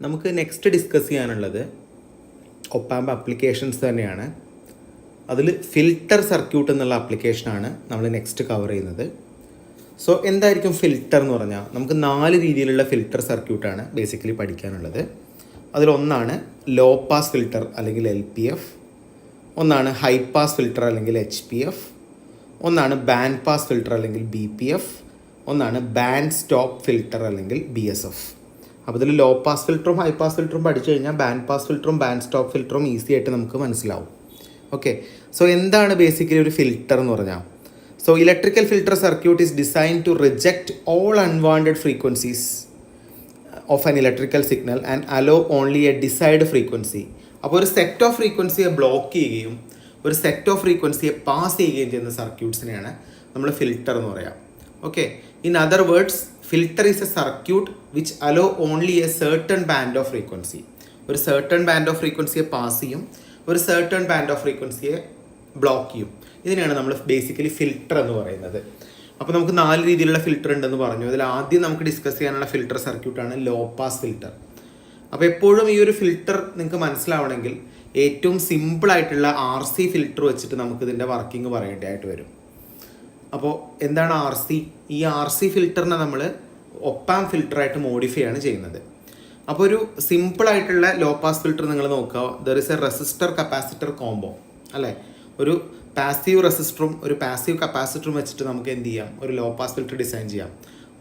നമുക്ക് next discuss ചെയ്യാനുള്ളത് op-amp applications തന്നെയാണ്. അതിൽ ഫിൽട്ടർ സർക്യൂട്ട് എന്നുള്ള ആപ്ലിക്കേഷനാണ് നമ്മൾ നെക്സ്റ്റ് കവർ ചെയ്യുന്നത്. സോ എന്തായിരിക്കും ഫിൽട്ടർ എന്ന് പറഞ്ഞാൽ, നമുക്ക് 4 രീതിയിലുള്ള ഫിൽട്ടർ സർക്യൂട്ടാണ് ബേസിക്കലി പഠിക്കാനുള്ളത്. അതിലൊന്നാണ് ലോ പാസ് ഫിൽട്ടർ അല്ലെങ്കിൽ LPF, ഒന്നാണ് ഹൈ പാസ് ഫിൽട്ടർ അല്ലെങ്കിൽ HPF, ഒന്നാണ് ബാൻഡ് പാസ് ഫിൽട്ടർ അല്ലെങ്കിൽ BPF, ഒന്നാണ് ബാൻഡ് സ്റ്റോപ്പ് ഫിൽട്ടർ അല്ലെങ്കിൽ BSF. അപ്പോൾ ഇതിൽ ലോ പാസ് ഫിൽറ്ററും ഹൈ പാസ് ഫിൽറ്ററും പഠിച്ചു കഴിഞ്ഞാൽ ബാൻഡ് പാസ് ഫിൽറ്ററും ബാൻഡ് സ്റ്റോപ്പ് ഫിൽറ്ററും ഈസി ആയിട്ട് നമുക്ക് മനസ്സിലാവും. ഓക്കെ, സോ എന്താണ് ബേസിക്കലി ഒരു ഫിൽറ്റർ എന്ന് പറഞ്ഞാൽ? So electrical filter circuit is design to reject all unwanted frequencies of an electrical signal and hello only A decide frequency. അപ്പോൾ ഒരു സെറ്റ് ഓഫ് ഫ്രീക്വൻസിയെ ബ്ലോക്ക് ചെയ്യുകയും ഒരു സെറ്റ് ഓഫ് ഫ്രീക്വൻസിയെ പാസ് ചെയ്യുകയും ചെയ്യുന്ന സർക്യൂട്ട്സിനെയാണ് നമ്മൾ ഫിൽറ്റർ എന്ന് പറയാം. Okay, in other words filter is A circuit which hello only A certain band of frequency. ഒരു സർട്ടൺ ബാൻഡ് ഓഫ് ഫ്രീക്വൻസിയെ പാസ് ചെയ്യും, ഒരു സർട്ടൺ ബാൻഡ് ഓഫ് ഫ്രീക്വൻസിയെ ബ്ലോക്ക് ചെയ്യും. ഇതിനെയാണ് നമ്മൾ ബേസിക്കലി ഫിൽറ്റർ എന്ന് പറയുന്നത്. അപ്പോൾ നമുക്ക് 4 രീതിയിലുള്ള ഫിൽറ്റർ ഉണ്ടെന്ന് പറഞ്ഞു. അതിൽ ആദ്യം നമുക്ക് ഡിസ്കസ് ചെയ്യാനുള്ള ഫിൽറ്റർ സർക്യൂട്ടാണ് ലോ പാസ് ഫിൽറ്റർ. അപ്പോൾ എപ്പോഴും ഈ ഒരു ഫിൽറ്റർ നിങ്ങൾക്ക് മനസ്സിലാവണമെങ്കിൽ ഏറ്റവും സിമ്പിളായിട്ടുള്ള RC ഫിൽറ്റർ വെച്ചിട്ട് നമുക്കിതിൻ്റെ വർക്കിംഗ് പറയേണ്ടതായിട്ട് വരും. അപ്പോൾ എന്താണ് RC? ഈ RC ഫിൽറ്ററിനെ നമ്മൾ ഒപ്പാം ഫിൽറ്ററായിട്ട് മോഡിഫൈ ആണ് ചെയ്യുന്നത്. അപ്പോൾ ഒരു സിമ്പിളായിട്ടുള്ള ലോ പാസ് ഫിൽറ്റർ നിങ്ങൾ നോക്കുക, there is a resistor capacitor combo അല്ലേ. ഒരു പാസീവ് റെസിസ്റ്ററും ഒരു പാസീവ് കപ്പാസിറ്ററും വെച്ചിട്ട് നമുക്ക് എന്ത് ചെയ്യാം, ഒരു ലോ പാസ് ഫിൽറ്റർ ഡിസൈൻ ചെയ്യാം.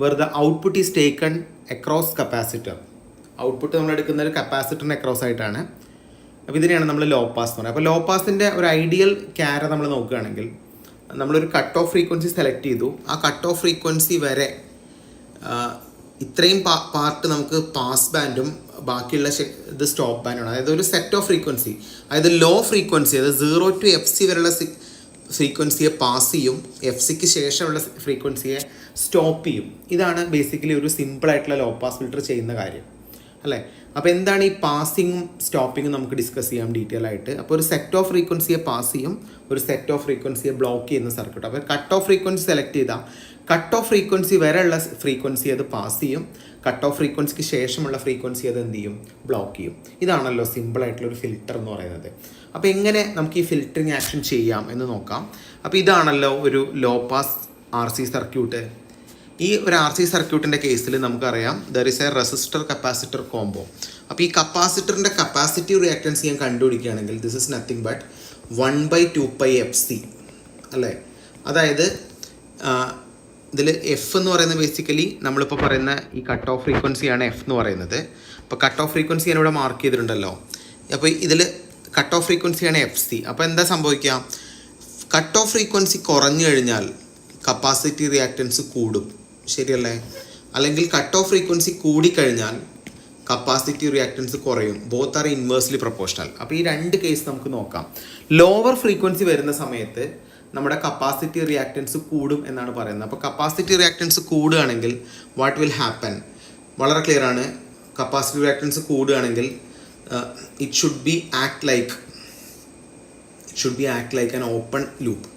Where the output is taken across capacitor. Output നമ്മൾ എടുക്കുന്ന ഒരു കപ്പാസിറ്ററിന് അക്രോസ് ആയിട്ടാണ്. അപ്പോൾ ഇതിനെയാണ് നമ്മൾ ലോ പാസ് എന്ന് പറയുന്നത്. അപ്പോൾ ലോ പാസിൻ്റെ ഒരു ഐഡിയൽ ക്യാര നമ്മൾ നോക്കുകയാണെങ്കിൽ, നമ്മളൊരു കട്ട് ഓഫ് ഫ്രീക്വൻസി സെലക്ട് ചെയ്തു. ആ കട്ട് ഓഫ് ഫ്രീക്വൻസി വരെ ഇത്രയും പാർട്ട് നമുക്ക് പാസ് ബാൻഡും ബാക്കിയുള്ള ഇത് സ്റ്റോപ്പ് ബാൻഡാണ്. അതായത് ഒരു സെറ്റ് ഓഫ് ഫ്രീക്വൻസി, അതായത് ലോ ഫ്രീക്വൻസി, അതായത് 0 to FC വരെയുള്ള ഫ്രീക്വൻസിയെ പാസ് ചെയ്യും, FCക്ക് ശേഷമുള്ള ഫ്രീക്വൻസിയെ സ്റ്റോപ്പ് ചെയ്യും. ഇതാണ് ബേസിക്കലി ഒരു സിമ്പിളായിട്ടുള്ള ലോ പാസ് ഫിൽറ്റർ ചെയ്യുന്ന കാര്യം അല്ലേ. അപ്പോൾ എന്താണ് ഈ പാസിങ്ങും സ്റ്റോപ്പിങ്ങും നമുക്ക് ഡിസ്കസ് ചെയ്യാം ഡീറ്റെയിൽ ആയിട്ട്. അപ്പോൾ ഒരു സെറ്റ് ഓഫ് ഫ്രീക്വൻസിയെ പാസ് ചെയ്യും, ഒരു സെറ്റ് ഓഫ് ഫ്രീക്വൻസിയെ ബ്ലോക്ക് ചെയ്യുന്ന സർക്യൂട്ട്. അപ്പോൾ കട്ട് ഓഫ് ഫ്രീക്വൻസി സെലക്ട് ചെയ്താൽ കട്ട് ഓഫ് ഫ്രീക്വൻസി വരെയുള്ള ഫ്രീക്വൻസി അത് പാസ് ചെയ്യും, കട്ട് ഓഫ് ഫ്രീക്വൻസിക്ക് ശേഷമുള്ള ഫ്രീക്വൻസി അത് എന്ത് ചെയ്യും, ബ്ലോക്ക് ചെയ്യും. ഇതാണല്ലോ സിമ്പിളായിട്ടുള്ള ഒരു ഫിൽറ്റർ എന്ന് പറയുന്നത്. അപ്പോൾ എങ്ങനെ നമുക്ക് ഈ ഫിൽറ്ററിങ് ആക്ഷൻ ചെയ്യാം എന്ന് നോക്കാം. അപ്പോൾ ഇതാണല്ലോ ഒരു ലോ പാസ് RC സർക്യൂട്ട്. ഈ ഒരു RC സർക്യൂട്ടിൻ്റെ കേസിൽ നമുക്കറിയാം there is a resistor capacitor combo. അപ്പോൾ ഈ കപ്പാസിറ്ററിൻ്റെ കപ്പാസിറ്റീവ് റിയാക്റ്റൻസ് ഞാൻ കണ്ടുപിടിക്കുകയാണെങ്കിൽ this is nothing but 1/2πfc അല്ലേ. അതായത് ഇതിൽ F എന്ന് പറയുന്നത് ബേസിക്കലി നമ്മളിപ്പോൾ പറയുന്ന ഈ കട്ട് ഓഫ് ഫ്രീക്വൻസിയാണ് F എന്ന് പറയുന്നത്. അപ്പോൾ കട്ട് ഓഫ് ഫ്രീക്വൻസി ഞാനിവിടെ മാർക്ക് ചെയ്തിട്ടുണ്ടല്ലോ. അപ്പോൾ ഇതിൽ കട്ട് ഓഫ് ഫ്രീക്വൻസിയാണ് FC. അപ്പോൾ എന്താ സംഭവിക്കുക, കട്ട് ഓഫ് ഫ്രീക്വൻസി കുറഞ്ഞു കഴിഞ്ഞാൽ കപ്പാസിറ്റി റിയാക്റ്റൻസ് കൂടും, ശരിയല്ലേ? അല്ലെങ്കിൽ കട്ട് ഓഫ് ഫ്രീക്വൻസി കൂടിക്കഴിഞ്ഞാൽ കപ്പാസിറ്റി റിയാക്റ്റൻസ് കുറയും. Both are inversely proportional. അപ്പോൾ ഈ 2 കേസ് നമുക്ക് നോക്കാം. ലോവർ ഫ്രീക്വൻസി വരുന്ന സമയത്ത് നമ്മുടെ കപ്പാസിറ്റി റിയാക്റ്റൻസ് കൂടും എന്നാണ് പറയുന്നത്. അപ്പോൾ കപ്പാസിറ്റി റിയാക്റ്റൻസ് കൂടുകയാണെങ്കിൽ വാട്ട് വിൽ ഹാപ്പൻ? വളരെ ക്ലിയർ ആണ്. കപ്പാസിറ്റി റിയാക്റ്റൻസ് കൂടുകയാണെങ്കിൽ it should be act like an open loop.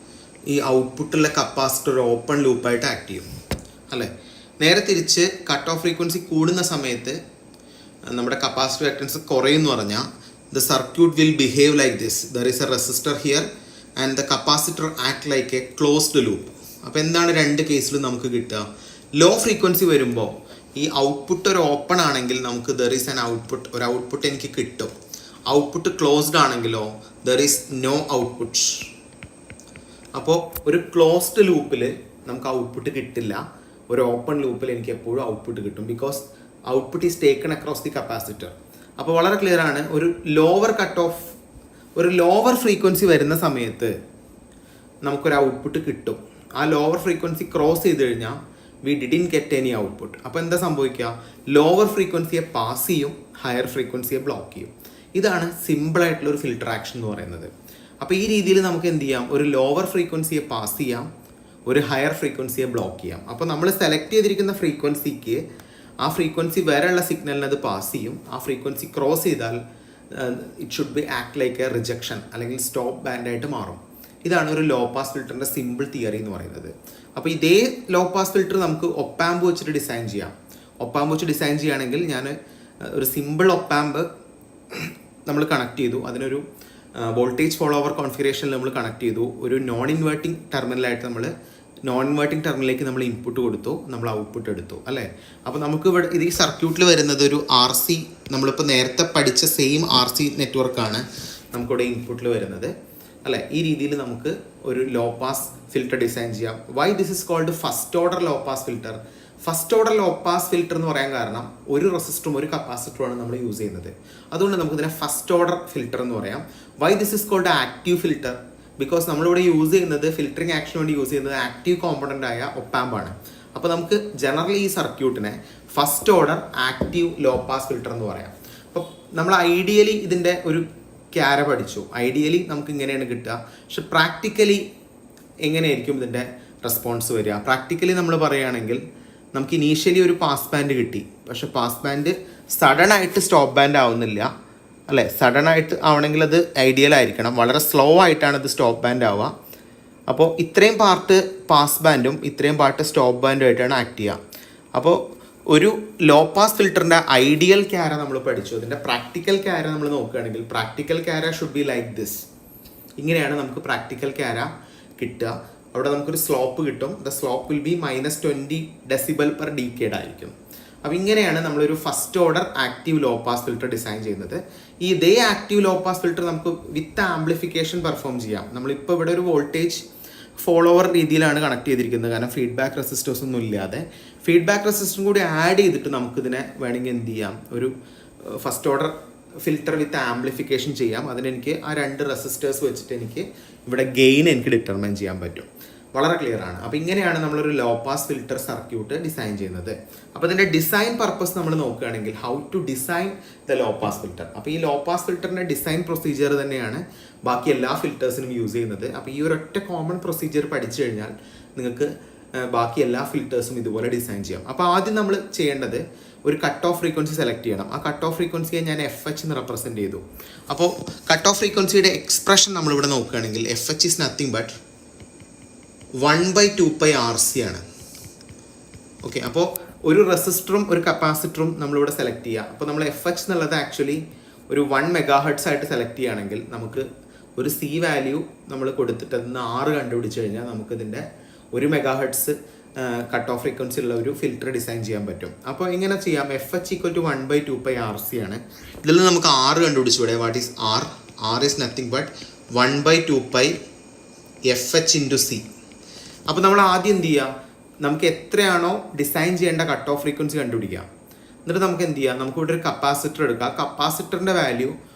ഈ ഔട്ട്പുട്ടുള്ള കപ്പാസിറ്റർ ഒരു ഓപ്പൺ ലൂപ്പായിട്ട് ആക്ട് ചെയ്യും അല്ലേ. നേരെ തിരിച്ച് കട്ട് ഓഫ് ഫ്രീക്വൻസി കൂടുന്ന സമയത്ത് നമ്മുടെ കപ്പാസിറ്റി റിയാക്റ്റൻസ് കുറയുമെന്ന് പറഞ്ഞാൽ the circuit will behave like this. There is A resistor here and the capacitor act like A closed loop. അപ്പോൾ എന്താണ് 2 കേസിലും നമുക്ക് കിട്ടുക? ലോ ഫ്രീക്വൻസി വരുമ്പോൾ ഈ ഔട്ട്പുട്ട് ഒരു ഓപ്പൺ ആണെങ്കിൽ നമുക്ക് ദർ ഈസ് ആൻ ഔട്ട്പുട്ട്, ഒരു ഔട്ട്പുട്ട് എനിക്ക് കിട്ടും. ഔട്ട്പുട്ട് ക്ലോസ്ഡ് ആണെങ്കിലോ ദർ ഈസ് നോ ഔട്ട്പുട്ട്. അപ്പോൾ ഒരു ക്ലോസ്ഡ് ലൂപ്പിൽ നമുക്ക് ഔട്ട്പുട്ട് കിട്ടില്ല, ഒരു ഓപ്പൺ ലൂപ്പിൽ എനിക്ക് എപ്പോഴും ഔട്ട്പുട്ട് കിട്ടും. Because output is taken across the capacitor. അപ്പോൾ വളരെ ക്ലിയർ ആണ്, ഒരു ലോവർ ഫ്രീക്വൻസി വരുന്ന സമയത്ത് നമുക്കൊരു ഔട്ട്പുട്ട് കിട്ടും. ആ ലോവർ ഫ്രീക്വൻസി ക്രോസ് ചെയ്ത് കഴിഞ്ഞാൽ we didn't get any output. അപ്പോൾ എന്താ സംഭവിക്കുക, ലോവർ ഫ്രീക്വൻസിയെ പാസ് ചെയ്യും, ഹയർ ഫ്രീക്വൻസിയെ ബ്ലോക്ക് ചെയ്യും. ഇതാണ് സിമ്പിളായിട്ടുള്ള ഒരു ഫിൽട്ടർ ആക്ഷൻ എന്ന് പറയുന്നത്. അപ്പോൾ ഈ രീതിയിൽ നമുക്ക് എന്ത് ചെയ്യാം, ഒരു ലോവർ ഫ്രീക്വൻസിയെ പാസ് ചെയ്യാം, ഒരു ഹയർ ഫ്രീക്വൻസിയെ ബ്ലോക്ക് ചെയ്യാം. അപ്പോൾ നമ്മൾ സെലക്ട് ചെയ്തിരിക്കുന്ന ഫ്രീക്വൻസിക്ക് ആ ഫ്രീക്വൻസി വരെയുള്ള സിഗ്നലിന് അത് പാസ് ചെയ്യും. ആ ഫ്രീക്വൻസി ക്രോസ് ചെയ്താൽ it should be act like A rejection അല്ലെങ്കിൽ സ്റ്റോപ്പ് ബാൻഡായിട്ട് മാറും. ഇതാണ് ഒരു ലോ പാസ് ഫിൽറ്ററിൻ്റെ സിമ്പിൾ തിയറി എന്ന് പറയുന്നത്. അപ്പോൾ ഇതേ ലോ പാസ് ഫിൽറ്റർ നമുക്ക് ഒപ്പാമ്പ് വെച്ചിട്ട് ഡിസൈൻ ചെയ്യാം. ഒപ്പാമ്പ് വെച്ച് ഡിസൈൻ ചെയ്യുകയാണെങ്കിൽ ഞാൻ ഒരു സിമ്പിൾ ഒപ്പാമ്പ് നമ്മൾ കണക്ട് ചെയ്തു, അതിനൊരു വോൾട്ടേജ് ഫോളോവർ കോൺഫിഗറേഷനിൽ നമ്മൾ കണക്ട് ചെയ്തു, ഒരു നോൺ ഇൻവേർട്ടിംഗ് ടെർമിനലായിട്ട് നമ്മൾ നോൺ ഇൻവേർട്ടിംഗ് ടെർമിനലിലേക്ക് നമ്മൾ ഇൻപുട്ട് കൊടുത്തു, നമ്മൾ ഔട്ട്പുട്ട് എടുത്തു അല്ലേ. അപ്പോൾ നമുക്ക് ഇവിടെ ഇത് ഈ സർക്യൂട്ടിൽ വരുന്നത് ഒരു RC, നമ്മളിപ്പോൾ നേരത്തെ പഠിച്ച സെയിം RC നെറ്റ്വർക്കാണ് നമുക്കിവിടെ ഇൻപുട്ടിൽ വരുന്നത് അല്ലേ. ഈ രീതിയിൽ നമുക്ക് ഒരു ലോ പാസ് ഫിൽറ്റർ ഡിസൈൻ ചെയ്യാം. Why this is called first order low pass filter? First order low pass filter എന്ന് പറയാൻ കാരണം ഒരു റെസിസ്റ്ററും ഒരു കപ്പാസിറ്ററുമാണ് നമ്മൾ യൂസ് ചെയ്യുന്നത്. അതുകൊണ്ട് നമുക്കിതിനെ ഫസ്റ്റ് ഓർഡർ ഫിൽറ്റർ എന്ന് പറയാം. Why this is called active filter? Because നമ്മളിവിടെ യൂസ് ചെയ്യുന്നത് ഫിൽറ്ററിങ് ആക്ഷന് വേണ്ടി യൂസ് ചെയ്യുന്നത് ആക്റ്റീവ് കോമ്പണൻ്റ് ആയ ഒപ്പാമ്പാണ്. അപ്പോൾ നമുക്ക് ജനറലി ഈ സർക്യൂട്ടിനെ first order active low pass filter എന്ന് പറയാം. അപ്പോൾ നമ്മൾ ഐഡിയലി ഇതിൻ്റെ ഒരു ക്യാര പഠിച്ചു. ഐഡിയലി നമുക്ക് ഇങ്ങനെയാണ് കിട്ടുക, പക്ഷെ പ്രാക്ടിക്കലി എങ്ങനെയായിരിക്കും ഇതിൻ്റെ റെസ്പോൺസ് വരിക? പ്രാക്ടിക്കലി നമ്മൾ പറയുകയാണെങ്കിൽ നമുക്ക് ഇനീഷ്യലി ഒരു പാസ് ബാൻഡ് കിട്ടി, പക്ഷെ പാസ് ബാൻഡ് സഡൻ ആയിട്ട് സ്റ്റോപ്പ് ബാൻഡ് ആവുന്നില്ല അല്ലേ. സഡൻ ആയിട്ട് ആവണമെങ്കിൽ അത് ഐഡിയൽ ആയിരിക്കണം, വളരെ സ്ലോ ആയിട്ടാണ് ഇത് സ്റ്റോപ്പ് ബാൻഡ് ആവുക. അപ്പോൾ ഇത്രയും പാർട്ട് പാസ് ബാൻഡും ഇത്രയും പാർട്ട് സ്റ്റോപ്പ് ബാൻഡും ആയിട്ടാണ് ആക്ട് ചെയ്യുക. അപ്പോൾ ഒരു ലോ പാസ് ഫിൽറ്ററിൻ്റെ ഐഡിയൽ ക്യാര നമ്മൾ പഠിച്ചു. അതിൻ്റെ പ്രാക്ടിക്കൽ ക്യാര നമ്മൾ നോക്കുകയാണെങ്കിൽ പ്രാക്ടിക്കൽ ക്യാര ഷുഡ് ബി ലൈക്ക് ദിസ്. ഇങ്ങനെയാണ് നമുക്ക് പ്രാക്ടിക്കൽ ക്യാര കിട്ടുക. അവിടെ നമുക്കൊരു സ്ലോപ്പ് കിട്ടും. The slope will be -20 dB/decade ആയിരിക്കും. അപ്പോൾ ഇങ്ങനെയാണ് നമ്മളൊരു first order active low pass filter design ചെയ്യുന്നത്. ഈ ഇതേ ആക്റ്റീവ് ലോ പാസ് ഫിൽറ്റർ നമുക്ക് വിത്ത് ആംപ്ലിഫിക്കേഷൻ പെർഫോം ചെയ്യാം. നമ്മളിപ്പോൾ ഇവിടെ ഒരു വോൾട്ടേജ് ഫോളോവർ രീതിയിലാണ് കണക്ട് ചെയ്തിരിക്കുന്നത്, കാരണം ഫീഡ്ബാക്ക് റെസിസ്റ്റേഴ്സ് ഒന്നും ഇല്ലാതെ. ഫീഡ്ബാക്ക് റെസിസ്റ്ററും കൂടി ആഡ് ചെയ്തിട്ട് നമുക്കിതിനെ വേണമെങ്കിൽ എന്ത് ചെയ്യാം, ഒരു first order filter with amplification ചെയ്യാം. അതിനെനിക്ക് ആ 2 റെസിസ്റ്റേഴ്സ് വെച്ചിട്ട് എനിക്ക് ഇവിടെ ഗെയിൻ എനിക്ക് ഡിറ്റർമൈൻ ചെയ്യാൻ പറ്റും. വളരെ ക്ലിയർ ആണ്. അപ്പോൾ ഇങ്ങനെയാണ് നമ്മളൊരു low pass filter circuit design ചെയ്യുന്നത്. അപ്പോൾ ഇതിൻ്റെ ഡിസൈൻ പർപ്പസ് നമ്മൾ നോക്കുകയാണെങ്കിൽ how to design the low pass filter. അപ്പോൾ ഈ ലോ പാസ് ഫിൽറ്ററിൻ്റെ ഡിസൈൻ പ്രൊസീജിയർ തന്നെയാണ് ബാക്കി എല്ലാ ഫിൽറ്റേഴ്സിനും യൂസ് ചെയ്യുന്നത്. അപ്പോൾ ഈ ഒരൊറ്റ കോമൺ പ്രൊസീജിയർ പഠിച്ചു കഴിഞ്ഞാൽ നിങ്ങൾക്ക് ബാക്കി എല്ലാ ഫിൽറ്റേഴ്സും ഇതുപോലെ ഡിസൈൻ ചെയ്യാം. അപ്പോൾ ആദ്യം നമ്മൾ ചെയ്യേണ്ടത് ഒരു കട്ട് ഓഫ് ഫ്രീക്വൻസി സെലക്ട് ചെയ്യണം. ആ കട്ട് ഓഫ് ഫ്രീക്വൻസിയെ ഞാൻ FH എന്ന് റെപ്രസെൻറ്റ് ചെയ്തു. അപ്പോൾ കട്ട് ഓഫ് ഫ്രീക്വൻസിയുടെ എക്സ്പ്രഷൻ നമ്മളിവിടെ നോക്കുകയാണെങ്കിൽ FH is nothing but 1/2πRC ആണ്. ഓക്കെ, അപ്പോൾ ഒരു റെസിസ്റ്ററും ഒരു കപ്പാസിറ്ററും നമ്മളിവിടെ സെലക്ട് ചെയ്യുക. അപ്പോൾ നമ്മൾ FH എന്നുള്ളത് ആക്ച്വലി ഒരു 1 MHz ആയിട്ട് സെലക്ട് ചെയ്യുകയാണെങ്കിൽ നമുക്ക് ഒരു C വാല്യൂ നമ്മൾ കൊടുത്തിട്ട് അതിന് 6 കണ്ടുപിടിച്ച് കഴിഞ്ഞാൽ നമുക്കിതിൻ്റെ 1 MHz കട്ട് ഓഫ് ഫ്രീക്വൻസി ഉള്ള ഒരു ഫിൽറ്റർ ഡിസൈൻ ചെയ്യാൻ പറ്റും. അപ്പോൾ ഇങ്ങനെ ചെയ്യാം. FH = 1/2πRC ആണ്. ഇതിൽ നിന്ന് നമുക്ക് 6 കണ്ടുപിടിച്ചുകൂടെ? What is R? R is nothing but 1/2πFH × C. അപ്പോൾ നമ്മൾ ആദ്യം എന്ത് ചെയ്യുക, നമുക്ക് എത്രയാണോ ഡിസൈൻ ചെയ്യേണ്ട കട്ട് ഓഫ് ഫ്രീക്വൻസി കണ്ടുപിടിക്കാം. എന്നിട്ട് നമുക്ക് എന്ത് ചെയ്യാം, നമുക്ക് ഇവിടെ ഒരു കപ്പാസിറ്റർ എടുക്കാം. കപ്പാസിറ്ററിൻ്റെ വാല്യൂ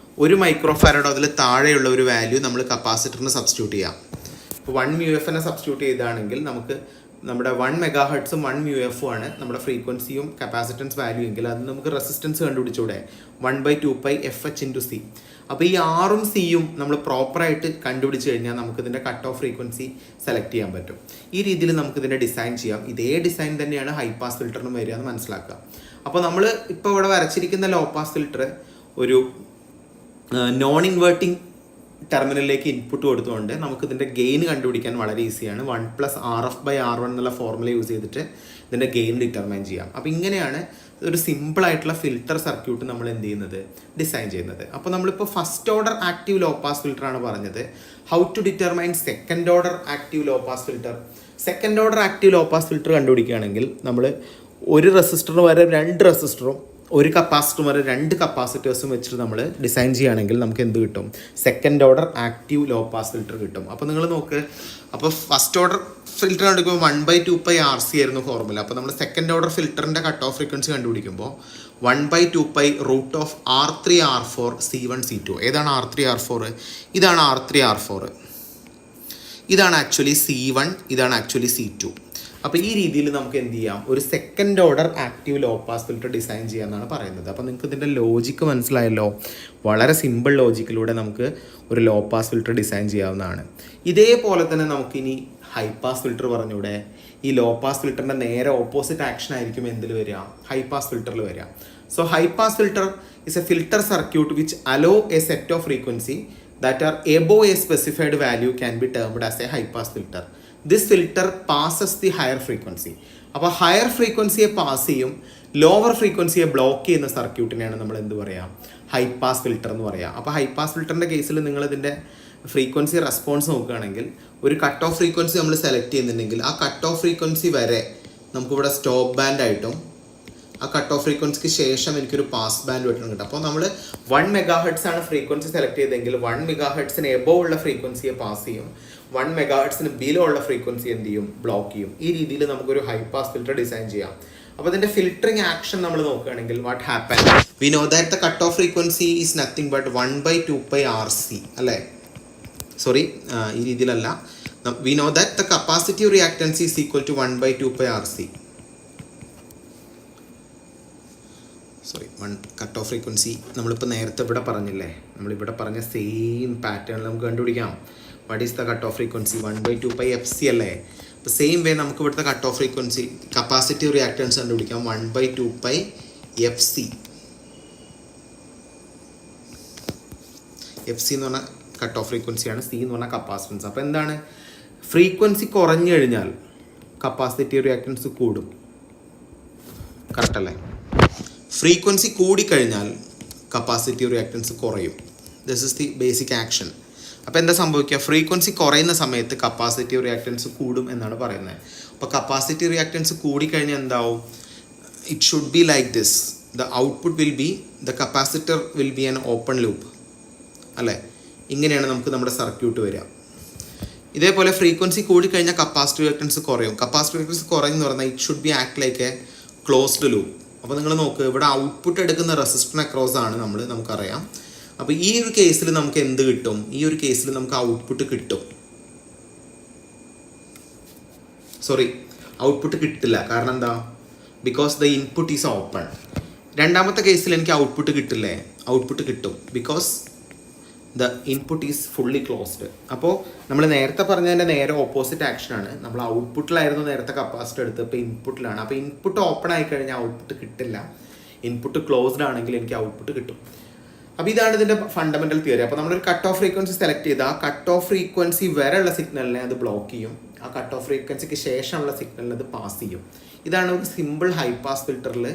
1 മൈക്രോഫാരഡോ അതിൽ താഴെയുള്ള ഒരു വാല്യൂ നമ്മൾ കപ്പാസിറ്ററിന് സബ്സ്റ്റിറ്റ്യൂട്ട് ചെയ്യാം. ഇപ്പോൾ 1 μF സബ്സ്റ്റിറ്റ്യൂട്ട് ചെയ്താണെങ്കിൽ നമുക്ക് നമ്മുടെ 1 MHz 1 μF ആണ് നമ്മുടെ ഫ്രീക്വൻസിയും കപ്പാസിറ്റൻസ് വാല്യൂ എങ്കിൽ അത് നമുക്ക് റെസിസ്റ്റൻസ് കണ്ടുപിടിച്ചൂടെ? 1/2πFH × C. അപ്പോൾ ഈ Rഉം Cയും നമ്മൾ പ്രോപ്പറായിട്ട് കണ്ടുപിടിച്ച് കഴിഞ്ഞാൽ നമുക്കിതിൻ്റെ കട്ട് ഓഫ് ഫ്രീക്വൻസി സെലക്ട് ചെയ്യാൻ പറ്റും. ഈ രീതിയിൽ നമുക്കിതിൻ്റെ ഡിസൈൻ ചെയ്യാം. ഇതേ ഡിസൈൻ തന്നെയാണ് ഹൈ പാസ് ഫിൽറ്ററിനും വരിക എന്ന് മനസ്സിലാക്കുക. അപ്പോൾ നമ്മൾ ഇപ്പോൾ ഇവിടെ വരച്ചിരിക്കുന്ന ലോ പാസ് ഫിൽറ്റർ ഒരു നോൺ ഇൻവേർട്ടിംഗ് ടെർമിനലിലേക്ക് ഇൻപുട്ട് കൊടുത്തുകൊണ്ട് നമുക്കിതിൻ്റെ ഗെയിൻ കണ്ടുപിടിക്കാൻ വളരെ ഈസിയാണ്. 1 + RF/R1 എന്നുള്ള ഫോർമുല യൂസ് ചെയ്തിട്ട് ഇതിൻ്റെ ഗെയിൻ ഡിറ്റർമൈൻ ചെയ്യാം. അപ്പോൾ ഇങ്ങനെയാണ് ഒരു സിമ്പിളായിട്ടുള്ള ഫിൽറ്റർ സർക്യൂട്ട് നമ്മൾ എന്ത് ചെയ്യുന്നത്, ഡിസൈൻ ചെയ്യുന്നത്. അപ്പോൾ നമ്മളിപ്പോൾ first order active low pass ഫിൽറ്ററാണ് പറഞ്ഞത്. How to determine second order active low pass filter. Second order active low pass filter കണ്ടുപിടിക്കുകയാണെങ്കിൽ നമ്മൾ ഒരു റെസിസ്റ്ററിന് വരെ 2 റെസിസ്റ്ററും ഒരു കപ്പാസിറ്ററും വരെ 2 കപ്പാസിറ്റേഴ്സും വെച്ചിട്ട് നമ്മൾ ഡിസൈൻ ചെയ്യുകയാണെങ്കിൽ നമുക്ക് എന്ത് കിട്ടും? Second order active low pass filter കിട്ടും. അപ്പോൾ നിങ്ങൾ നോക്ക്, അപ്പോൾ ഫസ്റ്റ് ഓർഡർ ഫിൽറ്റർ കണ്ടുപിടിക്കുമ്പോൾ 1/2πRC ആയിരുന്നു ഫോർമുല. അപ്പോൾ നമ്മൾ സെക്കൻഡ് ഓർഡർ ഫിൽറ്ററിൻ്റെ കട്ട് ഓഫ് ഫ്രീക്വൻസി കണ്ടുപിടിക്കുമ്പോൾ 1/2π√R3R4 C1 C2. ഏതാണ് R3 R4? ഇതാണ് R3 R4. ഇതാണ് ആക്ച്വലി C1, ഇതാണ് ആക്ച്വലി C2. അപ്പോൾ ഈ രീതിയിൽ നമുക്ക് എന്ത് ചെയ്യാം, ഒരു second order active low pass filter design ചെയ്യാമെന്നാണ് പറയുന്നത്. അപ്പോൾ നിങ്ങൾക്ക് ഇതിൻ്റെ ലോജിക്ക് മനസ്സിലായല്ലോ. വളരെ സിമ്പിൾ ലോജിക്കിലൂടെ നമുക്ക് ഒരു ലോ പാസ് ഫിൽറ്റർ ഡിസൈൻ ചെയ്യാവുന്നതാണ്. ഇതേപോലെ തന്നെ നമുക്കിനി ഹൈ പാസ് ഫിൽറ്റർ പറഞ്ഞൂടെ? ഈ ലോ പാസ് ഫിൽറ്ററിൻ്റെ നേരെ ഓപ്പോസിറ്റ് ആക്ഷൻ ആയിരിക്കും എന്തിൽ വരിക? ഹൈ പാസ് ഫിൽറ്ററിൽ വരിക. So high pass filter is A filter circuit which hello A set of frequency that are above a specified value can be termed as a high pass filter. This filter passes the higher frequency. അപ്പോൾ higher ഫ്രീക്വൻസിയെ pass ചെയ്യും, lower ഫ്രീക്വൻസിയെ block ചെയ്യുന്ന സർക്യൂട്ടിനെയാണ് നമ്മൾ എന്ത് പറയുക, high pass filter എന്ന് പറയുക. അപ്പോൾ high pass ഫിൽറ്ററിൻ്റെ കേസിൽ നിങ്ങളിതിൻ്റെ ഫ്രീക്വൻസി റെസ്പോൺസ് നോക്കുകയാണെങ്കിൽ ഒരു കട്ട് ഓഫ് ഫ്രീക്വൻസി നമ്മൾ സെലക്ട് ചെയ്യുന്നുണ്ടെങ്കിൽ ആ കട്ട് ഓഫ് ഫ്രീക്വൻസി വരെ നമുക്കിവിടെ സ്റ്റോപ്പ് ബാൻഡ് ആയിട്ടും ആ കട്ട് ഓഫ് ഫ്രീക്വൻസിക്ക് ശേഷം എനിക്കൊരു പാസ് ബാൻഡ് ആയിട്ടും കിട്ടും. അപ്പോൾ നമ്മൾ 1 മെഗാഹെർട്സ് ആണ് ഫ്രീക്വൻസി സെലക്ട് ചെയ്തെങ്കിൽ 1 മെഗാഹെർട്സിന് എബോവ് ഉള്ള ഫ്രീക്വൻസിയെ പാസ് ചെയ്യും, 1 മെഗാഹെർട്സിന് ബിലോ ഉള്ള ഫ്രീക്വൻസി എന്ത് ചെയ്യും, ബ്ലോക്ക് ചെയ്യും. ഈ രീതിയിൽ നമുക്കൊരു ഹൈ പാസ് ഫിൽറ്റർ ഡിസൈൻ ചെയ്യാം. അപ്പോൾ ഇതിൻ്റെ ഫിൽറ്ററിങ് ആക്ഷൻ നമ്മൾ നോക്കുകയാണെങ്കിൽ what happen, we know that the cut off frequency is nothing but 1/2πRC അല്ലേ, സോറി ഈ രീതിയിലല്ല, we know that the capacitive reactance is equal to 1/2πRC. Sorry, cut off frequency നമ്മളിപ്പോൾ നേരത്തെ ഇവിടെ പറഞ്ഞില്ലേ, നമ്മളിവിടെ പറഞ്ഞ സെയിം പാറ്റേണിൽ നമുക്ക് കണ്ടുപിടിക്കാം. What is the cut off frequency, 1/2πFC അല്ലേ. അപ്പോൾ സെയിം വേ നമുക്ക് ഇവിടുത്തെ cut off frequency capacitive reactance കണ്ടുപിടിക്കാം 1/2πFC. FC എന്ന് പറഞ്ഞാൽ കട്ട് ഓഫ് ഫ്രീക്വൻസിയാണ്, C എന്ന് പറഞ്ഞാൽ കപ്പാസിറ്റൻസ്. അപ്പോൾ എന്താണ്, ഫ്രീക്വൻസി കുറഞ്ഞു കഴിഞ്ഞാൽ കപ്പാസിറ്റീവ് റിയാക്ടൻസ് കൂടും, കറക്റ്റ് അല്ലേ. ഫ്രീക്വൻസി കൂടിക്കഴിഞ്ഞാൽ കപ്പാസിറ്റീവ് റിയാക്ടൻസ് കുറയും. This is the basic action. അപ്പോൾ എന്താ സംഭവിക്കുക, ഫ്രീക്വൻസി കുറയുന്ന സമയത്ത് കപ്പാസിറ്റീവ് റിയാക്ടൻസ് കൂടും എന്നാണ് പറയുന്നത്. അപ്പോൾ കപ്പാസിറ്റീവ് റിയാക്ടൻസ് കൂടിക്കഴിഞ്ഞാൽ എന്താവും, it should be like this, the output will be, the capacitor will be an open loop അല്ലേ. ഇങ്ങനെയാണ് നമുക്ക് നമ്മുടെ സർക്യൂട്ട് വരിക. ഇതേപോലെ ഫ്രീക്വൻസി കൂടിക്കഴിഞ്ഞാൽ കപ്പാസിറ്റീവ് റിയാക്ടൻസ് കുറയും. കപ്പാസിറ്റീവ് റിയാക്ടൻസ് കുറയുമെന്ന് പറഞ്ഞാൽ it should be act like A closed loop. അപ്പോൾ നിങ്ങൾ നോക്ക്, ഇവിടെ ഔട്ട്പുട്ട് എടുക്കുന്ന റെസിസ്റ്ററിന് അക്രോസ് ആണ് നമുക്കറിയാം. അപ്പോൾ ഈ ഒരു കേസിൽ നമുക്ക് എന്ത് കിട്ടും, ഈ ഒരു കേസിൽ നമുക്ക് ഔട്ട്പുട്ട് കിട്ടും, സോറി ഔട്ട്പുട്ട് കിട്ടില്ല. കാരണം എന്താ, because the input is open. രണ്ടാമത്തെ കേസിൽ എനിക്ക് ഔട്ട്പുട്ട് കിട്ടില്ലേ, ഔട്ട്പുട്ട് കിട്ടും, because the input is fully closed. അപ്പോൾ നമ്മൾ നേരത്തെ പറഞ്ഞതിൻ്റെ നേരെ ഓപ്പോസിറ്റ് ആക്ഷനാണ്. നമ്മൾ ഔട്ട്പുട്ടിലായിരുന്നു നേരത്തെ കപ്പാസിറ്റർ എടുത്ത്, ഇപ്പോൾ ഇൻപുട്ടിലാണ്. അപ്പോൾ ഇൻപുട്ട് ഓപ്പൺ ആയി കഴിഞ്ഞാൽ ഔട്ട്പുട്ട് കിട്ടില്ല, ഇൻപുട്ട് ക്ലോസ്ഡ് ആണെങ്കിൽ എനിക്ക് ഔട്ട്പുട്ട് കിട്ടും. അപ്പോൾ ഇതാണ് ഇതിൻ്റെ ഫണ്ടമെൻ്റൽ തിയറി. അപ്പോൾ നമ്മളൊരു കട്ട് ഓഫ് ഫ്രീക്വൻസി സെലക്ട് ചെയ്താൽ ആ കട്ട് ഓഫ് ഫ്രീക്വൻസി വരെയുള്ള സിഗ്നലിനെ അത് ബ്ലോക്ക് ചെയ്യും, ആ കട്ട് ഓഫ് ഫ്രീക്വൻസിക്ക് ശേഷമുള്ള സിഗ്നലിനെ അത് പാസ് ചെയ്യും. ഇതാണ് ഒരു സിമ്പിൾ ഹൈ പാസ് ഫിൽറ്ററിൽ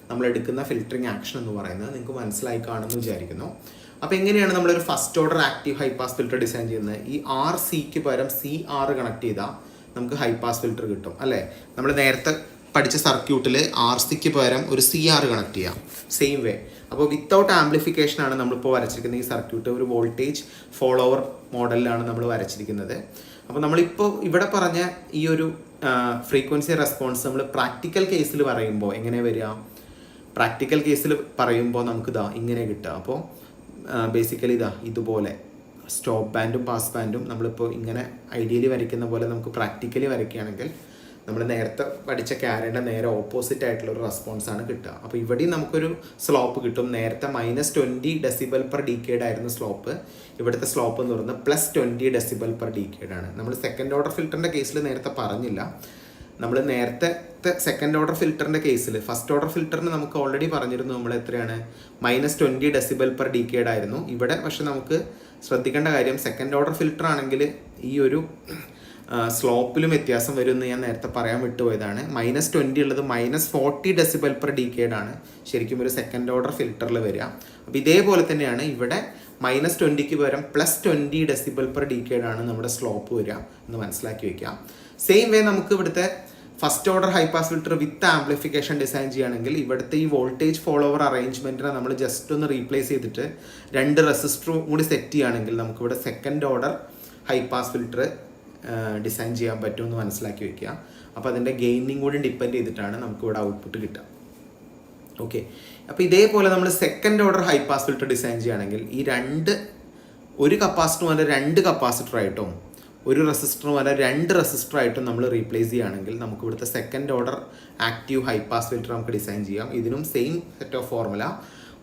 നമ്മൾ എടുക്കുന്ന ഫിൽറ്ററിങ് ആക്ഷൻ എന്ന് പറയുന്നത്. നിങ്ങൾക്ക് മനസ്സിലായി കാണുമെന്ന് വിചാരിക്കുന്നു. അപ്പോൾ എങ്ങനെയാണ് നമ്മളൊരു first order active high pass filter design ചെയ്യുന്നത്, ഈ RCക്ക് പകരം CR കണക്ട് ചെയ്താൽ നമുക്ക് ഹൈ പാസ് ഫിൽറ്റർ കിട്ടും അല്ലേ. നമ്മൾ നേരത്തെ പഠിച്ച സർക്യൂട്ടിൽ RCക്ക് പകരം ഒരു CR കണക്ട് ചെയ്യാം, സെയിം വേ. അപ്പോൾ വിത്തൗട്ട് ആംപ്ലിഫിക്കേഷനാണ് നമ്മളിപ്പോൾ വരച്ചിരിക്കുന്ന ഈ സർക്യൂട്ട്. ഒരു വോൾട്ടേജ് ഫോളോവർ മോഡലിലാണ് നമ്മൾ വരച്ചിരിക്കുന്നത്. അപ്പോൾ നമ്മളിപ്പോൾ ഇവിടെ പറഞ്ഞ ഈ ഒരു ഫ്രീക്വൻസി റെസ്പോൺസ് നമ്മൾ പ്രാക്ടിക്കൽ കേസിൽ പറയുമ്പോൾ എങ്ങനെ വരിക, പ്രാക്ടിക്കൽ കേസിൽ പറയുമ്പോൾ നമുക്കിതാ ഇങ്ങനെ കിട്ടുക. അപ്പോൾ ബേസിക്കലി ഇതുപോലെ സ്റ്റോപ്പ് ബാൻഡും പാസ് ബാൻഡും നമ്മളിപ്പോൾ ഇങ്ങനെ ഐഡിയലി വരയ്ക്കുന്ന പോലെ നമുക്ക് പ്രാക്ടിക്കലി വരയ്ക്കുകയാണെങ്കിൽ നമ്മൾ നേരത്തെ പഠിച്ച ക്യാരയുടെ നേരെ ഓപ്പോസിറ്റ് ആയിട്ടുള്ളൊരു റെസ്പോൺസാണ് കിട്ടുക. അപ്പോൾ ഇവിടെയും നമുക്കൊരു സ്ലോപ്പ് കിട്ടും. നേരത്തെ -20 dB/decade ആയിരുന്നു സ്ലോപ്പ്, ഇവിടുത്തെ സ്ലോപ്പ് എന്ന് പറയുന്നത് +20 dB/decade ആണ്. നമ്മൾ സെക്കൻഡ് ഓർഡർ ഫിൽറ്ററിൻ്റെ കേസിൽ നേരത്തെ പറഞ്ഞില്ല. നമ്മൾ നേരത്തെ സെക്കൻഡ് ഓർഡർ ഫിൽറ്ററിൻ്റെ കേസിൽ ഫസ്റ്റ് ഓർഡർ ഫിൽറ്ററിന് നമുക്ക് ഓൾറെഡി പറഞ്ഞിരുന്നു നമ്മൾ എത്രയാണ്, -20 dB/decade ആയിരുന്നു. ഇവിടെ പക്ഷെ നമുക്ക് ശ്രദ്ധിക്കേണ്ട കാര്യം, സെക്കൻഡ് ഓർഡർ ഫിൽറ്റർ ആണെങ്കിൽ ഈ ഒരു സ്ലോപ്പിലും വ്യത്യാസം വരുമെന്ന് ഞാൻ നേരത്തെ പറയാൻ വിട്ടുപോയതാണ്. -20 ഉള്ളത് -40 dB/decade ആണ് ശരിക്കും ഒരു സെക്കൻഡ് ഓർഡർ ഫിൽറ്ററിൽ വരിക. അപ്പോൾ ഇതേപോലെ തന്നെയാണ് ഇവിടെ -20ക്ക് പകരം +20 dB/decade ആണ് നമ്മുടെ സ്ലോപ്പ് വരിക എന്ന് മനസ്സിലാക്കി വയ്ക്കുക. സെയിം വേ നമുക്ക് ഇവിടുത്തെ first order high pass filter with amplification design ചെയ്യുകയാണെങ്കിൽ ഇവിടുത്തെ ഈ വോൾട്ടേജ് ഫോളോവർ അറേഞ്ച്മെൻറ്റിനെ നമ്മൾ ജസ്റ്റ് ഒന്ന് റീപ്ലേസ് ചെയ്തിട്ട് 2 റെസിസ്റ്ററും കൂടി സെറ്റ് ചെയ്യുകയാണെങ്കിൽ നമുക്കിവിടെ second order high pass filter design ചെയ്യാൻ പറ്റുമെന്ന് മനസ്സിലാക്കി വയ്ക്കുക. അപ്പോൾ അതിൻ്റെ ഗെയിനിങ് കൂടി ഡിപ്പെൻഡ് ചെയ്തിട്ടാണ് നമുക്കിവിടെ ഔട്ട്പുട്ട് കിട്ടുക. ഓക്കെ, അപ്പോൾ ഇതേപോലെ നമ്മൾ second order high pass filter design ചെയ്യുകയാണെങ്കിൽ ഈ ഒരു കപ്പാസിറ്റർ വരെ 2 കപ്പാസിറ്ററായിട്ടും ഒരു റെസിസ്റ്റർ വരെ 2 റെസിസ്റ്ററായിട്ടും നമ്മൾ റീപ്ലേസ് ചെയ്യുകയാണെങ്കിൽ നമുക്ക് ഇവിടുത്തെ second order active high pass filter നമുക്ക് ഡിസൈൻ ചെയ്യാം. ഇതിനും same set of formula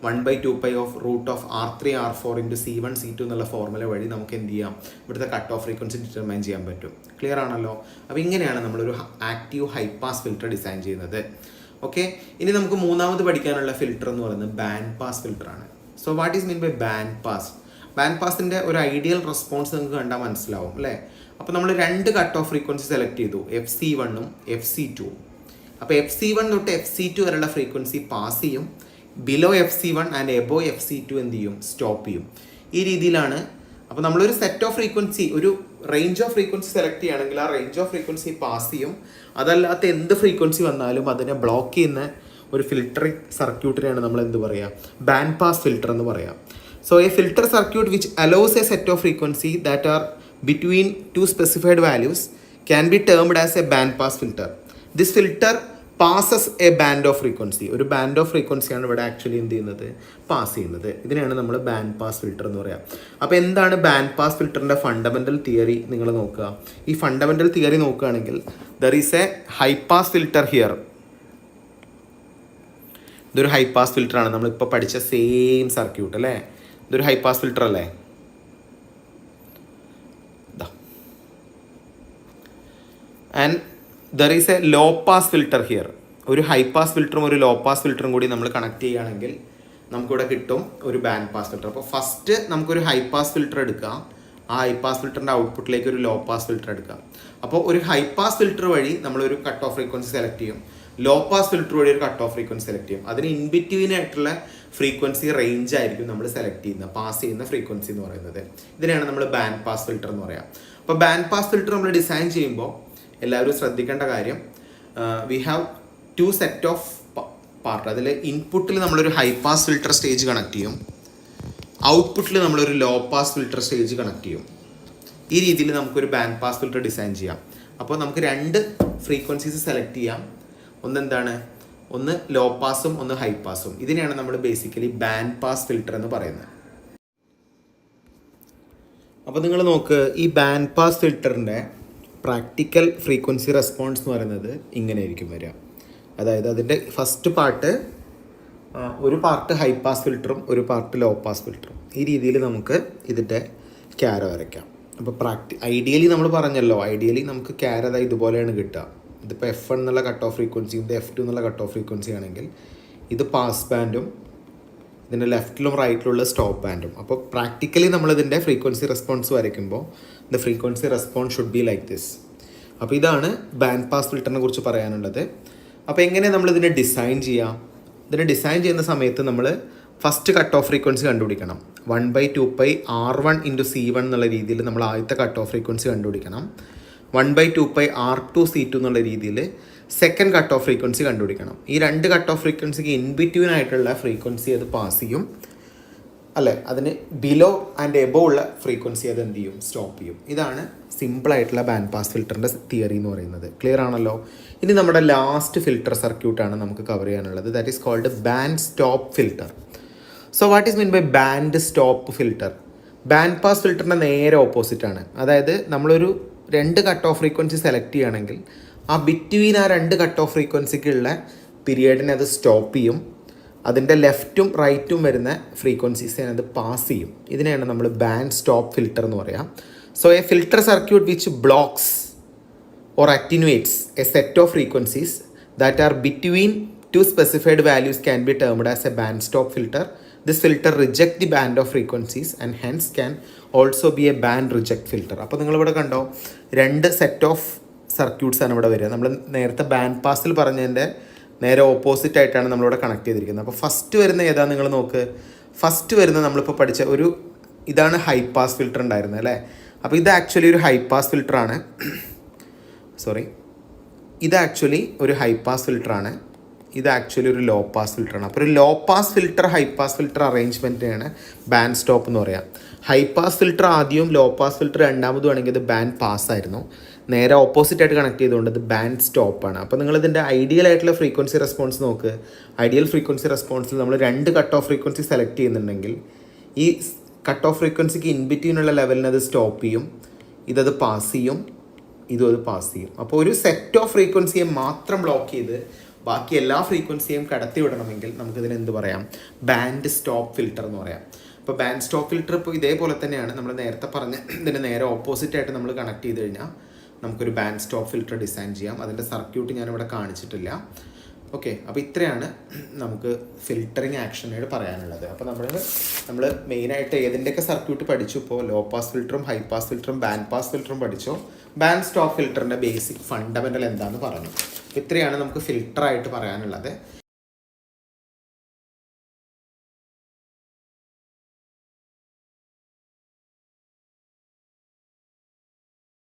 1/2π of √R3 R4 × C1 C2 എന്നുള്ള ഫോർമുല വഴി നമുക്ക് എന്ത് ചെയ്യാം, ഇവിടുത്തെ കട്ട് ഓഫ് ഫ്രീക്വൻസി ഡിറ്റർമൈൻ ചെയ്യാൻ പറ്റും. ക്ലിയർ ആണല്ലോ. അപ്പോൾ ഇങ്ങനെയാണ് നമ്മളൊരു active high pass filter design ചെയ്യുന്നത്. ഓക്കെ, ഇനി നമുക്ക് മൂന്നാമത് പഠിക്കാനുള്ള ഫിൽറ്റർ എന്ന് പറയുന്നത് ബാൻഡ് പാസ് ഫിൽറ്റർ ആണ്. So what is mean by band pass? ബാൻഡ് പാസിൻ്റെ ഒരു ഐഡിയൽ റെസ്പോൺസ് നിങ്ങൾക്ക് കണ്ടാൽ മനസ്സിലാവും അല്ലേ. അപ്പോൾ നമ്മൾ 2 കട്ട് ഓഫ് ഫ്രീക്വൻസി സെലക്ട് ചെയ്തു, FC1 ഉം FC2 ഉം. അപ്പോൾ FC1 തൊട്ട് FC2 വരെയുള്ള ഫ്രീക്വൻസി പാസ് ചെയ്യും, below FC1 and above FC2 എന്ത് ചെയ്യും, സ്റ്റോപ്പ് ചെയ്യും. ഈ രീതിയിലാണ്. അപ്പോൾ നമ്മളൊരു സെറ്റ് ഓഫ് ഫ്രീക്വൻസി, ഒരു റേഞ്ച് ഓഫ് ഫ്രീക്വൻസി സെലക്ട് ചെയ്യുകയാണെങ്കിൽ ആ റേഞ്ച് ഓഫ് ഫ്രീക്വൻസി പാസ് ചെയ്യും. അതല്ലാത്ത എന്ത് ഫ്രീക്വൻസി വന്നാലും അതിനെ ബ്ലോക്ക് ചെയ്യുന്ന ഒരു ഫിൽറ്ററിംഗ് സർക്യൂട്ടിനെയാണ് നമ്മൾ എന്ത് പറയുക, ബാൻഡ് പാസ് ഫിൽറ്റർ എന്ന് പറയാം. So a filter circuit which allows A set of frequency that are between two specified values can be termed as a band pass filter. This filter passes A band of frequency. ഒരു band of ഫ്രീക്വൻസിയാണ് ഇവിടെ actually എന്ത് ചെയ്യുന്നത്, pass ചെയ്യുന്നത്. ഇതിനെയാണ് നമ്മൾ band pass filter എന്ന് പറയാം. അപ്പോൾ എന്താണ് ബാൻഡ് പാസ് ഫിൽറ്ററിൻ്റെ ഫണ്ടമെൻ്റൽ തിയറി നിങ്ങൾ നോക്കുക. ഈ ഫണ്ടമെൻ്റൽ തിയറി നോക്കുകയാണെങ്കിൽ there is a high pass filter here. ഇതൊരു ഹൈ പാസ് ഫിൽറ്ററാണ്, നമ്മളിപ്പോൾ പഠിച്ച സെയിം സർക്യൂട്ട് അല്ലേ. ഇതൊരു ഹൈ പാസ് ഫിൽറ്റർ അല്ലേ. And there is a low pass filter here. ഒരു ഹൈ പാസ് ഫിൽറ്ററും ഒരു ലോ പാസ് ഫിൽറ്ററും കൂടി നമ്മൾ കണക്ട് ചെയ്യുകയാണെങ്കിൽ നമുക്കിവിടെ കിട്ടും ഒരു ബാൻഡ് പാസ് ഫിൽറ്റർ. അപ്പോൾ ഫസ്റ്റ് നമുക്കൊരു ഹൈ പാസ് ഫിൽറ്റർ എടുക്കാം, ആ ഹൈ പാസ് ഫിൽറ്ററിൻ്റെ ഔട്ട്പുട്ടിലേക്ക് ഒരു ലോ പാസ് ഫിൽറ്റർ എടുക്കാം. അപ്പോൾ ഒരു ഹൈ പാസ് ഫിൽറ്റർ വഴി നമ്മളൊരു കട്ട് ഓഫ് ഫ്രീക്വൻസി സെലക്ട് ചെയ്യും, ലോ പാസ് ഫിൽറ്റർ വഴി ഒരു കട്ട് ഓഫ് ഫ്രീക്വൻസി സെലക്ട് ചെയ്യും. അതിന് ഇൻ ബിറ്റ്വീൻ ആയിട്ടുള്ള ഫ്രീക്വൻസി റേഞ്ച് ആയിരിക്കും നമ്മൾ സെലക്ട് ചെയ്യുന്നത്, പാസ് ചെയ്യുന്ന ഫ്രീക്വൻസി എന്ന് പറയുന്നത്. ഇതിനെയാണ് നമ്മൾ ബാൻഡ് പാസ് ഫിൽറ്റർ എന്ന് പറയാം. അപ്പോൾ ബാൻഡ് പാസ് ഫിൽറ്റർ നമ്മൾ ഡിസൈൻ ചെയ്യുമ്പോൾ എല്ലാവരും ശ്രദ്ധിക്കേണ്ട കാര്യം, we have to set of part. അതിൽ ഇൻപുട്ടിൽ നമ്മളൊരു high pass filter stage connect ചെയ്യും, ഔട്ട്പുട്ടിൽ നമ്മളൊരു low pass filter stage connect ചെയ്യും. ഈ രീതിയിൽ നമുക്കൊരു ബാൻഡ് പാസ് ഫിൽറ്റർ ഡിസൈൻ ചെയ്യാം. അപ്പോൾ നമുക്ക് രണ്ട് ഫ്രീക്വൻസീസ് സെലക്ട് ചെയ്യാം. ഒന്നെന്താണ്, ഒന്ന് ലോ പാസും ഒന്ന് ഹൈ പാസും. ഇതിനെയാണ് നമ്മൾ ബേസിക്കലി ബാൻഡ് പാസ് ഫിൽറ്റർ എന്ന് പറയുന്നത്. അപ്പോൾ നിങ്ങൾ നോക്ക്, ഈ ബാൻഡ് പാസ് ഫിൽറ്ററിൻ്റെ പ്രാക്ടിക്കൽ ഫ്രീക്വൻസി റെസ്പോൺസ് എന്ന് പറയുന്നത് ഇങ്ങനെയായിരിക്കും വരിക. അതായത് അതിൻ്റെ ഫസ്റ്റ് പാർട്ട്, ഒരു പാർട്ട് ഹൈ പാസ് ഫിൽറ്ററും ഒരു പാർട്ട് ലോ പാസ് ഫിൽറ്ററും. ഈ രീതിയിൽ നമുക്ക് ഇതിൻ്റെ ക്യാര വരയ്ക്കാം. അപ്പോൾ ഐഡിയലി നമ്മൾ പറഞ്ഞല്ലോ, ഐഡിയലി നമുക്ക് ക്യാര ഇതുപോലെയാണ് കിട്ടുക. ഇതിപ്പോൾ F1 എന്നുള്ള കട്ട് ഓഫ് ഫ്രീക്വൻസിയും ഇത് F2 എന്നുള്ള കട്ട് ഓഫ് ഫ്രീക്വൻസി ആണെങ്കിൽ ഇത് പാസ് ബാൻഡും ഇതിൻ്റെ ലെഫ്റ്റിലും റൈറ്റിലുള്ള സ്റ്റോപ്പ് ബാൻഡും. അപ്പോൾ പ്രാക്ടിക്കലി നമ്മളിതിൻ്റെ ഫ്രീക്വൻസി റെസ്പോൺസ് വരയ്ക്കുമ്പോൾ the frequency response should be like this. അപ്പോൾ ഇതാണ് ബാൻഡ് പാസ് ഫിൽറ്ററിനെ കുറിച്ച് പറയാനുള്ളത്. അപ്പോൾ എങ്ങനെ നമ്മളിതിനെ ഡിസൈൻ ചെയ്യാം? ഇതിനെ ഡിസൈൻ ചെയ്യുന്ന സമയത്ത് നമ്മൾ ഫസ്റ്റ് കട്ട് ഓഫ് ഫ്രീക്വൻസി കണ്ടുപിടിക്കണം. 1/2π R1 × C1 എന്നുള്ള രീതിയിൽ നമ്മൾ ആദ്യത്തെ കട്ട് ഓഫ് ഫ്രീക്വൻസി കണ്ടുപിടിക്കണം. 1/2π R2 C2 എന്നുള്ള രീതിയിൽ സെക്കൻഡ് കട്ട് ഓഫ് ഫ്രീക്വൻസി കണ്ടുപിടിക്കണം. ഈ രണ്ട് കട്ട് ഓഫ് ഫ്രീക്വൻസിക്ക് ഇൻ ബിറ്റ്വീൻ ആയിട്ടുള്ള ഫ്രീക്വൻസി അത് പാസ് ചെയ്യും അല്ലേ. അതിന് ബിലോ ആൻഡ് എബോ ഉള്ള ഫ്രീക്വൻസി അത് എന്ത് ചെയ്യും, സ്റ്റോപ്പ് ചെയ്യും. ഇതാണ് സിമ്പിളായിട്ടുള്ള ബാൻഡ് പാസ് ഫിൽറ്ററിൻ്റെ തിയറി എന്ന് പറയുന്നത്. ക്ലിയർ ആണല്ലോ. ഇനി നമ്മുടെ ലാസ്റ്റ് ഫിൽറ്റർ സർക്യൂട്ടാണ് നമുക്ക് കവർ ചെയ്യാനുള്ളത്. That is called band stop filter. So what is mean by band stop filter? Band pass ഫിൽറ്ററിൻ്റെ നേരെ ഓപ്പോസിറ്റാണ്. അതായത് നമ്മളൊരു രണ്ട് കട്ട് ഓഫ് ഫ്രീക്വൻസി സെലക്ട് ചെയ്യുകയാണെങ്കിൽ ആ ബിറ്റ്വീൻ ആ രണ്ട് കട്ട് ഓഫ് ഫ്രീക്വൻസിക്കുള്ള പീരിയഡിനെ അത് സ്റ്റോപ്പ് ചെയ്യും. അതിൻ്റെ ലെഫ്റ്റും റൈറ്റും വരുന്ന ഫ്രീക്വൻസീസിനെ അത് പാസ് ചെയ്യും. ഇതിനെയാണ് നമ്മൾ ബാൻഡ് സ്റ്റോപ്പ് ഫിൽറ്റർ എന്ന് പറയാം. So a filter circuit which blocks or attenuates a set of frequencies that are between two specified values can be termed as a band stop filter. This filter reject the band of frequencies and hence can also be a band reject filter. അപ്പോൾ നിങ്ങളിവിടെ കണ്ടോ, രണ്ട് set of circuits ആണ് ഇവിടെ വരിക. നമ്മൾ നേരത്തെ band പാസിൽ പറഞ്ഞതിൻ്റെ നേരെ ഓപ്പോസിറ്റ് ആയിട്ടാണ് നമ്മളിവിടെ കണക്ട് ചെയ്തിരിക്കുന്നത്. അപ്പോൾ ഫസ്റ്റ് വരുന്ന ഏതാ നിങ്ങൾ നോക്ക്. ഫസ്റ്റ് വരുന്ന നമ്മളിപ്പോൾ പഠിച്ച ഒരു ഇതാണ് ഹൈ പാസ് ഫിൽറ്റർ ഉണ്ടായിരുന്നത് അല്ലേ. അപ്പോൾ ഇത് ആക്ച്വലി ഒരു ഹൈ പാസ് ഫിൽറ്ററാണ്. ഇത് ആക്ച്വലി ഒരു ഹൈ പാസ് ഫിൽറ്ററാണ്. ഇത് ആക്ച്വലി ഒരു ലോ പാസ് ഫിൽറ്ററാണ്. അപ്പോൾ ഒരു low pass filter high pass filter അറേഞ്ച്മെൻറ്റിനെയാണ് ബാൻഡ് സ്റ്റോപ്പ് എന്ന് പറയാം. ഹൈ പാസ് ഫിൽറ്റർ ആദ്യവും ലോ പാസ് ഫിൽറ്റർ രണ്ടാമതും ആണെങ്കിൽ ഇത് ബാൻഡ് പാസ് ആയിരുന്നു. നേരെ ഓപ്പോസിറ്റ് ആയിട്ട് കണക്ട് ചെയ്തുകൊണ്ട് ഇത് ബാൻഡ് സ്റ്റോപ്പാണ്. അപ്പോൾ നിങ്ങളിതിൻ്റെ ഐഡിയൽ ആയിട്ടുള്ള ഫ്രീക്വൻസി റെസ്പോൺസ് നോക്ക്. ഐഡിയൽ ഫ്രീക്വൻസി റെസ്പോൺസിൽ നമ്മൾ രണ്ട് കട്ട് ഓഫ് ഫ്രീക്വൻസി സെലക്ട് ചെയ്യുന്നുണ്ടെങ്കിൽ ഈ കട്ട് ഓഫ് ഫ്രീക്വൻസിക്ക് ഇൻ ബിറ്റ്വീനുള്ള ലെവലിന് അത് സ്റ്റോപ്പ് ചെയ്യും, ഇതത് പാസ് ചെയ്യും, ഇതും അത് പാസ് ചെയ്യും. അപ്പോൾ ഒരു സെറ്റ് ഓഫ് ഫ്രീക്വൻസിയെ മാത്രം ബ്ലോക്ക് ചെയ്ത് ബാക്കി എല്ലാ ഫ്രീക്വൻസിയും കടത്തി വിടണമെങ്കിൽ നമുക്കിതിന് എന്ത് പറയാം, ബാൻഡ് സ്റ്റോപ്പ് ഫിൽറ്റർ എന്ന് പറയാം. അപ്പോൾ ബാൻഡ് സ്റ്റോപ്പ് ഫിൽറ്റർ ഇപ്പോൾ ഇതേപോലെ തന്നെയാണ്. നമ്മൾ നേരത്തെ പറഞ്ഞ ഇതിന് നേരെ ഓപ്പോസിറ്റായിട്ട് നമ്മൾ കണക്ട് ചെയ്ത് കഴിഞ്ഞാൽ നമുക്കൊരു ബാൻഡ് സ്റ്റോപ്പ് ഫിൽറ്റർ ഡിസൈൻ ചെയ്യാം. അതിൻ്റെ സർക്യൂട്ട് ഞാനിവിടെ കാണിച്ചിട്ടില്ല. ഓക്കെ, അപ്പോൾ ഇത്രയാണ് നമുക്ക് ഫിൽറ്ററിങ് ആക്ഷനായിട്ട് പറയാനുള്ളത്. അപ്പോൾ നമ്മൾ മെയിനായിട്ട് ഏതിൻ്റെയൊക്കെ സർക്യൂട്ട് പഠിച്ചു. ഇപ്പോൾ ലോ പാസ് ഫിൽറ്ററും ഹൈ പാസ് ഫിൽറ്ററും ബാൻഡ് പാസ് ഫിൽറ്ററും പഠിച്ചു. ബാൻഡ് സ്റ്റോപ്പ് ഫിൽറ്ററിൻ്റെ ബേസിക് ഫണ്ടമെൻ്റൽ എന്താണെന്ന് പറഞ്ഞു. ഇത്രയാണ് നമുക്ക് ഫിൽട്ടറായിട്ട് പറയാനുള്ളത്.